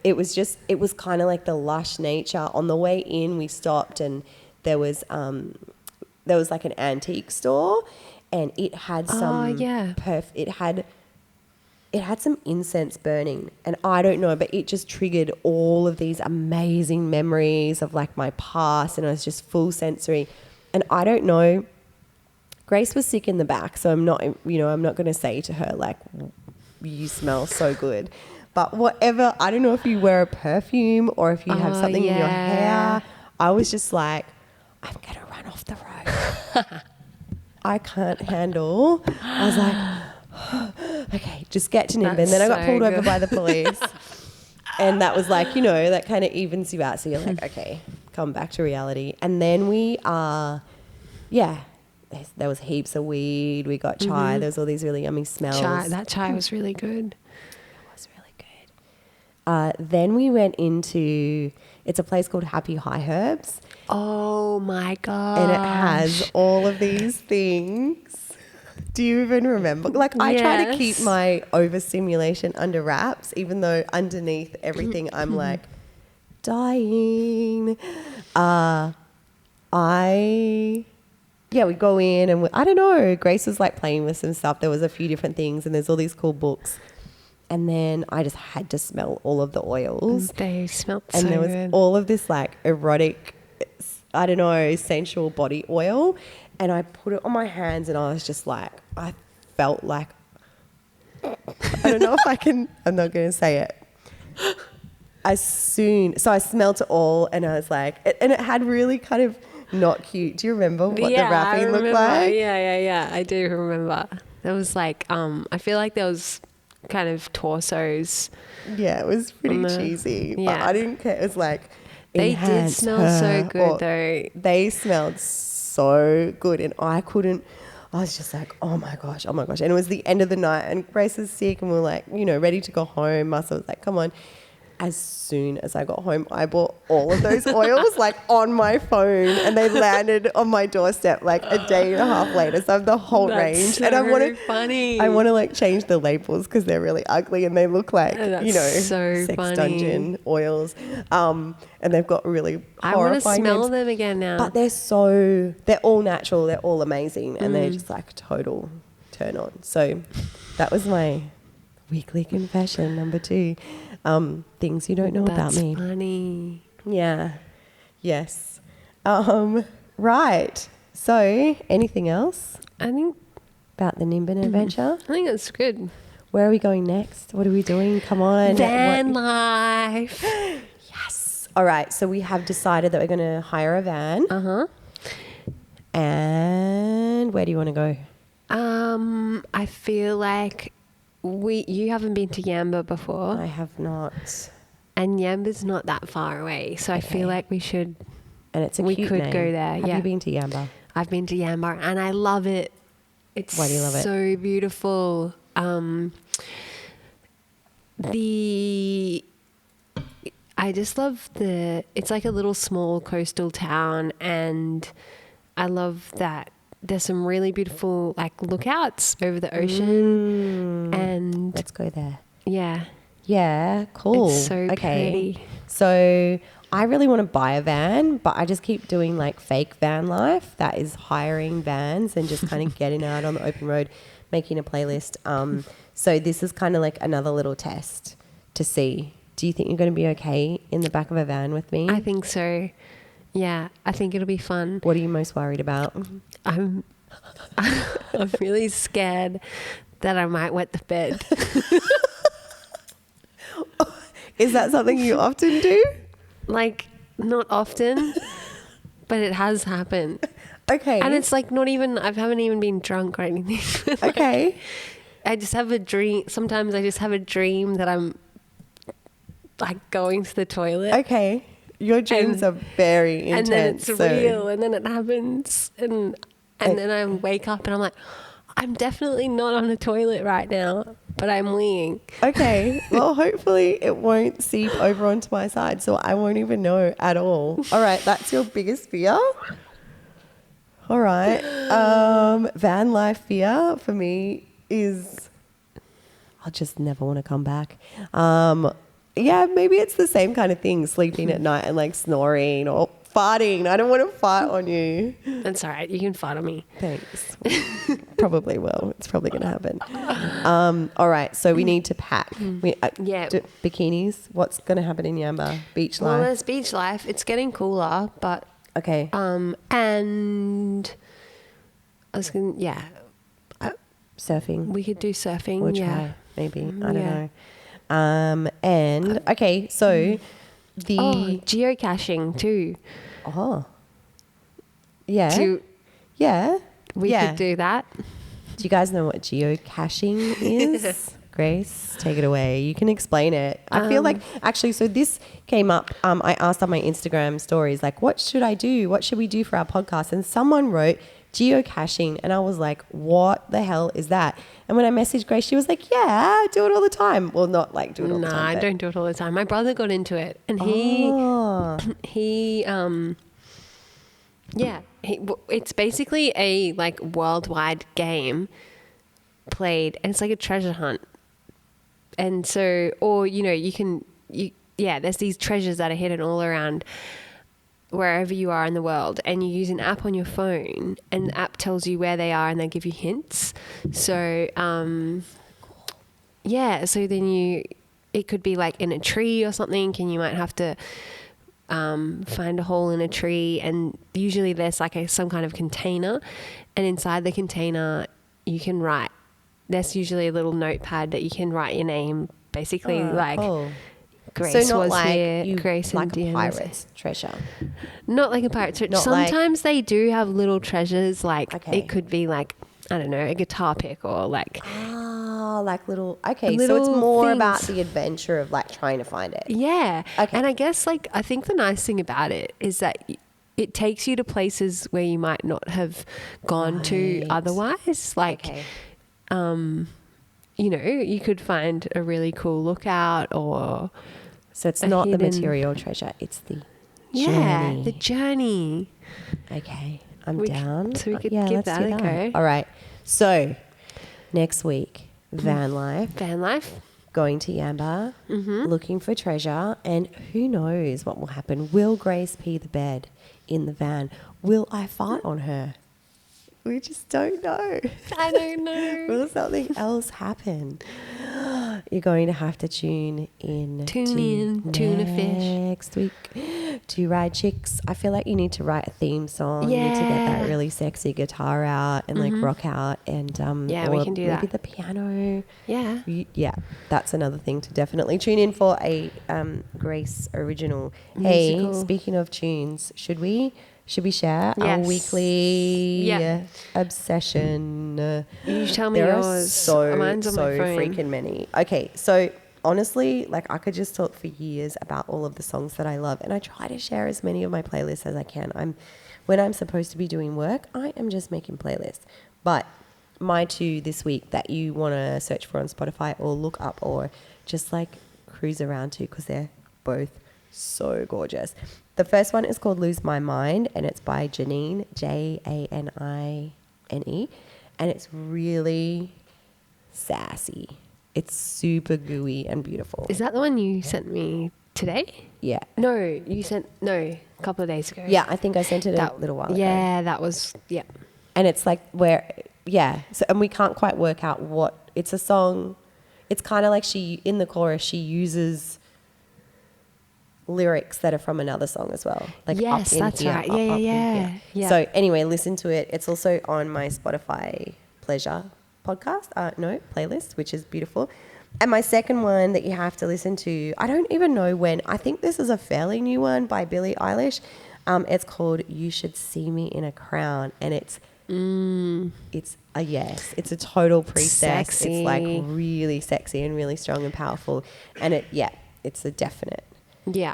It was kind of like the lush nature. On the way in, we stopped and there was like an antique store, and it had some it had some incense burning, and I don't know, but it just triggered all of these amazing memories of like my past, and I was just full sensory. And I don't know, Grace was sick in the back, so I'm not going to say to her like, you smell so good. But whatever, I don't know if you wear a perfume or if you have something in your hair. I was just like, I'm going to run off the road. I can't handle. I was like, okay, just get to Nimbin. Then I got pulled over by the police. And that was like, that kind of evens you out. So you're like, okay, come back to reality. And then there was heaps of weed. We got chai. There was all these really yummy smells. That chai was really good. Then we went into, it's a place called Happy High Herbs. Oh my God. And it has all of these things. Do you even remember? Like I try to keep my overstimulation under wraps, even though underneath everything I'm like dying. We go in and I don't know, Grace was like playing with some stuff. There was a few different things and there's all these cool books. And then I just had to smell all of the oils. They smelled so good. And there was all of this like erotic, I don't know, sensual body oil. And I put it on my hands and I was just like, I felt like, I don't know if I can, I'm not going to say it. So I smelled it all and I was like, and it had really kind of not cute. Do you remember what the wrapping looked like? Yeah. I do remember. There was like, I feel like there was kind of torsos. Yeah, it was pretty cheesy. Yeah. But I didn't care. It was like, they did smell so good though. They smelled so good and I was just like, oh my gosh. And it was the end of the night and Grace was sick and we were like, ready to go home. Marcel was like, come on. As soon as I got home, I bought all of those oils like on my phone and they landed on my doorstep like a day and a half later. So I have the whole range. So and funny. I want to like change the labels because they're really ugly and they look like, so sex funny. dungeon oils. And they've got really I want to horrifying smell names. them again now. But they're all natural. They're all amazing. And they're just like total turn on. So that was my weekly confession number 2. Things you don't know about me. That's funny. Yeah. Yes. Right. So, anything else I think about the Nimbin adventure? I think it's good. Where are we going next? What are we doing? Come on. Van life. Yes. All right. So we have decided that we're going to hire a van. And where do you want to go? I feel like you haven't been to Yamba before. I have not. And Yamba's not that far away. So I feel like we should. And it's we cute could name. go there. Have you been to Yamba? I've been to Yamba and I love it. It's Why do you love it? So beautiful. I just love it's like a little small coastal town and I love that there's some really beautiful like lookouts over the ocean and let's go there. Yeah. Yeah, cool. It's so pretty. So I really want to buy a van, but I just keep doing like fake van life. That is hiring vans and just kind of getting out on the open road, making a playlist. So this is kind of like another little test to see. Do you think you're going to be okay in the back of a van with me? I think so. Yeah, I think it'll be fun. What are you most worried about? I'm really scared that I might wet the bed. Is that something you often do? Like, not often, but it has happened. Okay. And it's like not even, I haven't even been drunk or anything. Like, okay. I just have a dream. Sometimes I just have a dream that I'm like going to the toilet. Okay. Your dreams are very intense. And then it's real, and then it happens. And then I wake up and I'm like, I'm definitely not on a toilet right now, but I'm weeing. Okay. Well, hopefully it won't seep over onto my side, so I won't even know at all. All right. That's your biggest fear? All right. Van life fear for me is I'll just never want to come back. Yeah, maybe it's the same kind of thing, sleeping at night and like snoring or farting. I don't want to fart on you. That's all right. You can fart on me. Thanks. Probably will. It's probably going to happen. All right. So we need to pack. Bikinis. What's going to happen in Yamba? Beach life. Well, there's beach life. It's getting cooler, but okay. And I was going surfing. We could do surfing. We'll try, maybe. I don't know. And okay, so geocaching too. Oh. Yeah. We could do that. Do you guys know what geocaching is? Grace, take it away. You can explain it. I feel like actually, so this came up. I asked on my Instagram stories, like, what should I do? What should we do for our podcast? And someone wrote geocaching, and I was like, what the hell is that? And when I messaged Grace, she was like, yeah, I do it all the time. Well, not like do it all the time. No, I don't do it all the time. My brother got into it, and it's basically a like worldwide game played, and it's like a treasure hunt. And so, or there's these treasures that are hidden all around wherever you are in the world, and you use an app on your phone, and the app tells you where they are, and they give you hints. So so then it could be like in a tree or something, and you might have to find a hole in a tree, and usually there's like some kind of container, and inside the container you can write. There's usually a little notepad that you can write your name, basically cool. Grace so not was like here. Grace like and a pirate's treasure. Not like a pirate's treasure. Sometimes they do have little treasures. Like it could be like, I don't know, a guitar pick or like. Like little. Okay, so it's more about the adventure of like trying to find it. Yeah. Okay. And I guess like I think the nice thing about it is that it takes you to places where you might not have gone to otherwise. Like, you could find a really cool lookout or. So it's not the material treasure, it's the journey. Yeah, the journey. Okay, I'm down. So we could give that a go. All right. So next week, van life. Van life. Going to Yamba, looking for treasure, and who knows what will happen. Will Grace pee the bed in the van? Will I fart on her? We just don't know. I don't know. Will something else happen? You're going to have to tune in. Tune a fish. Next week to Ride Chicks. I feel like you need to write a theme song. Yeah. You need to get that really sexy guitar out and like rock out and we can do that. Maybe the piano. Yeah. Yeah, that's another thing to definitely tune in for a Grace original. Musical. Hey, speaking of tunes, should we share our weekly obsession? You tell me there yours. Are Mine's on my phone. Freaking many. Okay, so honestly, like I could just talk for years about all of the songs that I love, and I try to share as many of my playlists as I can. When I'm supposed to be doing work, I am just making playlists. But my two this week that you want to search for on Spotify or look up or just like cruise around to, because they're both so gorgeous. The first one is called Lose My Mind, and it's by Janine, Janine, and it's really sassy. It's super gooey and beautiful. Is that the one you sent me today? Yeah. No, a couple of days ago. Yeah, I think I sent it a little while ago. Yeah, that was, And it's like so, and we can't quite work out what, it's a song it's kind of like in the chorus, she uses lyrics that are from another song as well. Like Yes, up in that's here, right. up, Yeah, up in yeah, here. yeah. So anyway, listen to it. It's also on my Spotify pleasure podcast, playlist, which is beautiful. And my second one that you have to listen to, I don't even know when. I think this is a fairly new one by Billie Eilish. It's called "You Should See Me in a Crown," and it's a yes. It's a total priestess. Sexy. It's like really sexy and really strong and powerful. And it's a definite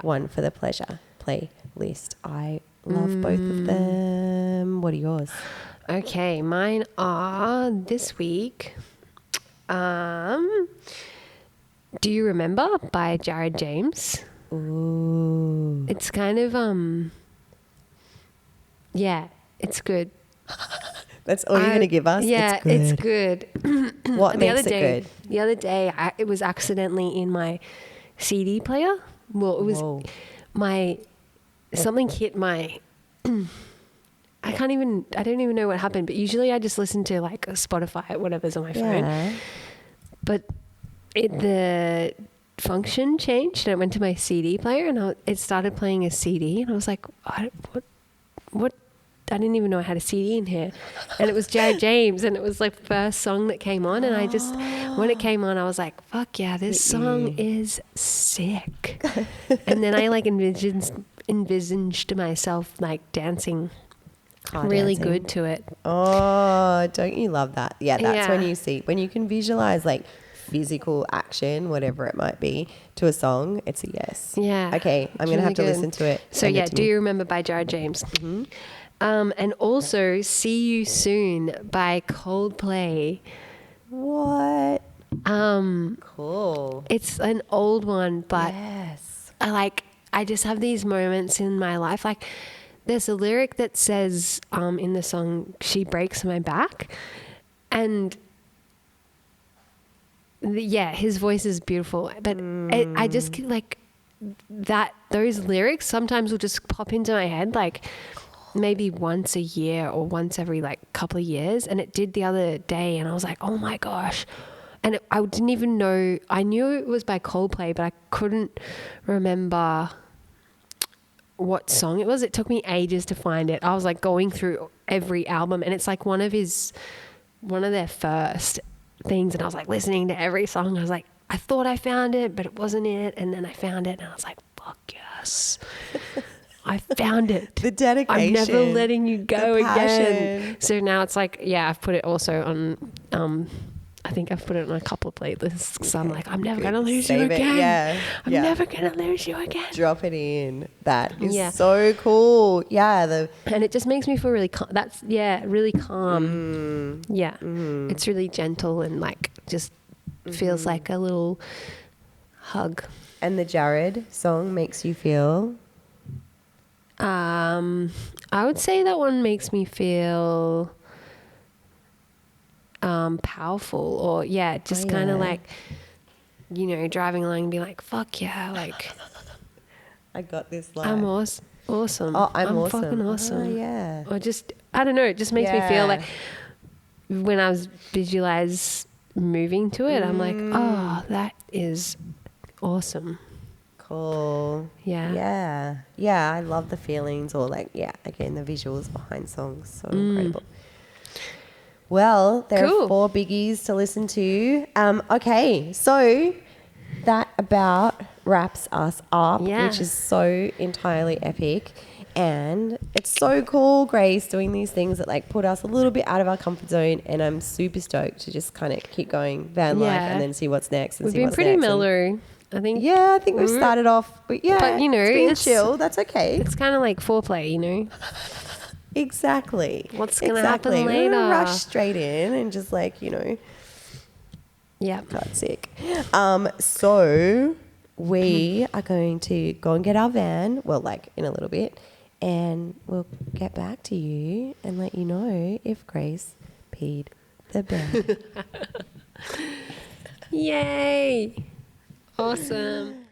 one for the pleasure playlist. I love both of them. What are yours? Okay, mine are this week. Do You Remember by Jared James? Ooh. It's kind of it's good. That's all you're going to give us? Yeah, it's good. What makes it good? The other day, it was accidentally in my CD player. Well, it was something hit my. I don't even know what happened, but usually I just listen to like Spotify or whatever's on my phone. But the function changed and it went to my CD player and it started playing a CD and I was like, what? I didn't even know I had a CD in here. And it was Jared James and it was like first song that came on and I just, when it came on, I was like, fuck yeah, this song is sick. And then I like envisaged myself like dancing really good to it. Oh, don't you love that? Yeah, that's when you can visualize like physical action, whatever it might be, to a song, it's a yes. Yeah. Okay, I'm going to have to listen to it. So Do You Remember by Jared James? Mm-hmm. And also See You Soon by Coldplay. What? Cool. It's an old one, but yes. I just have these moments in my life. Like there's a lyric that says in the song, "She breaks my back." And his voice is beautiful. But I just like that, those lyrics sometimes will just pop into my head like maybe once a year or once every like couple of years. And it did the other day and I was like, oh my gosh. And I didn't even know, I knew it was by Coldplay, but I couldn't remember what song it was. It took me ages to find it. I was like going through every album and it's like one of their first things. And I was like listening to every song. I was like, I thought I found it, but it wasn't it. And then I found it and I was like, fuck yes. I found it. The dedication. I'm never letting you go again. So now it's like, I've put it also on, I think I've put it on a couple of playlists because I'm like, I'm never going to lose you again. I'm never going to lose you again. Drop it in. That is so cool. Yeah. And it just makes me feel really calm. Really calm. It's really gentle and like just feels like a little hug. And the Jared song makes you feel? I would say that one makes me feel powerful or just kind of like, you know, driving along and be like, fuck yeah, like I got this life. I'm awesome. Oh, I'm awesome. Fucking awesome. Oh, yeah. Or just, I don't know, it just makes me feel like when I was visualize moving to it, I'm like, oh, that is awesome. Cool. Yeah. Yeah, I love the feelings or like, again, the visuals behind songs. So incredible. Well, there are 4 biggies to listen to. Okay, so that about wraps us up, which is so entirely epic. And it's so cool, Grace, doing these things that like put us a little bit out of our comfort zone. And I'm super stoked to just kind of keep going van life and then see what's next. And we've been pretty mellow, I think. Yeah, I think we've started off, but you know, it's chill. That's okay. It's kind of like foreplay, you know. Exactly. What's going to happen later? We're going to rush straight in and just like, you know. Yeah. God, sick. So we are going to go and get our van, well, like in a little bit, and we'll get back to you and let you know if Grace peed the bed. Yay. Awesome.